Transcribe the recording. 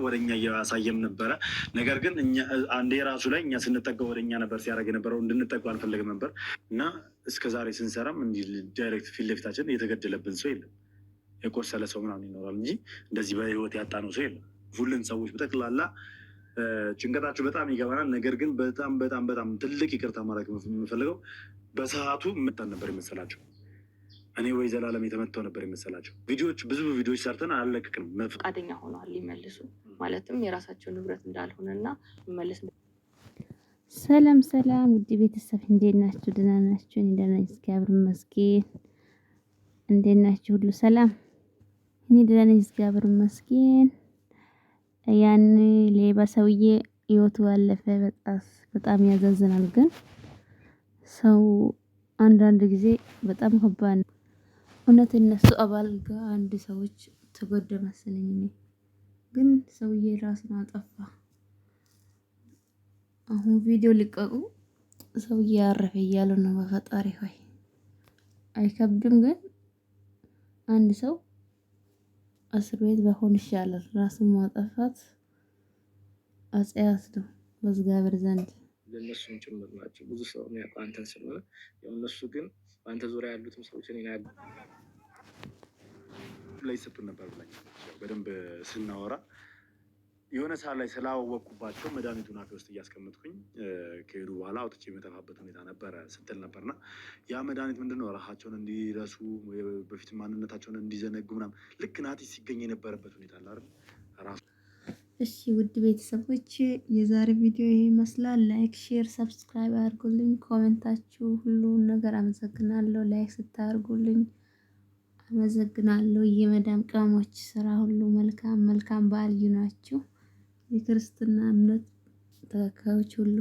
ወደኛ እያሳየም ነበረ። ነገር ግን አንዴ ራሱ ላይ እኛ ስንጠቀው ወደኛ ነበር ሲያደርግ የነበረው እንድንጠቀው አልፈለግም ነበር እና እስከዛሬ ስንሰራም እንዲህ ዳይሬክት ፊት ለፊታችን የተገደለብን ሰው የለም። የቆሰለ ሰው ምናምን ይኖራል እንጂ እንደዚህ በህይወት ያጣነው ሰው የለም። ሁሉን ሰዎች በጠቅላላ ጭንቀታችሁ በጣም ይገባናል። ነገር ግን በጣም በጣም በጣም ትልቅ ይቅርታ ማድረግ የምፈልገው በሰዓቱ መጣን ነበር የመሰላቸው። እኔ ወይ ዘላለም የተመታው ነበር የመሰላቸው። ብዙ ቪዲዮዎች ሰርተን አልለቅቅንም። ፈቃደኛ ሆነዋል ሊመልሱ፣ ማለትም የራሳቸው ንብረት እንዳልሆነና መመለስ። ሰላም ሰላም፣ ውድ ቤተሰብ እንዴት ናችሁ? ደህና ናችሁ? እኔ ደህና ነኝ፣ እግዚአብሔር ይመስገን። እንዴት ናችሁ? ሁሉ ሰላም? እኔ ደህና ነኝ፣ እግዚአብሔር ይመስገን። ያን ሌባ ሰውዬ ህይወቱ አለፈ። በጣም ያዛዝናል። ግን ሰው አንዳንድ ጊዜ በጣም ከባድ ነው። እውነት እነሱ አባል ጋር አንድ ሰዎች ተጎደ መሰለኝ። እኔ ግን ሰውዬ ራሱን አጠፋ። አሁን ቪዲዮ ሊቀቁ ሰውዬ አረፈ እያሉ ነው። በፈጣሪ ሆይ አይከብድም? ግን አንድ ሰው እስር ቤት በሆን ይሻላል። ራሱን ማጠፋት አጽያት ነው በእግዚአብሔር ዘንድ። ለእነሱም ጭምር ናቸው። ብዙ ሰው የሚያውቀው አንተን ስለሆነ እነሱ ግን በአንተ ዙሪያ ያሉትም ሰዎች ላይ ሰጡን ነበር ብላኝ በደንብ ስናወራ የሆነ ሰዓት ላይ ስላወቅኩባቸው መድኃኒቱን አፌ ውስጥ እያስቀመጥኩኝ ከሄዱ በኋላ አውጥቼ የመጠፋበት ሁኔታ ነበረ ስትል ነበርና ያ መድኃኒት ምንድነው ራሳቸውን እንዲረሱ በፊት ማንነታቸውን እንዲዘነጉ ምናምን ልክ ናቲ ሲገኝ የነበረበት ሁኔታ አለ አይደል ራሱ። እሺ ውድ ቤተሰቦች የዛሬ ቪዲዮ ይሄ ይመስላል። ላይክ፣ ሼር፣ ሰብስክራይብ አድርጉልኝ። ኮሜንታችሁ ሁሉ ነገር አመሰግናለሁ። ላይክ ስታደርጉልኝ አመሰግናለሁ። የመዳም ቅመሞች ስራ ሁሉ መልካም በዓል ይሁናችሁ። የክርስትና እምነት ተከታዮች ሁሉ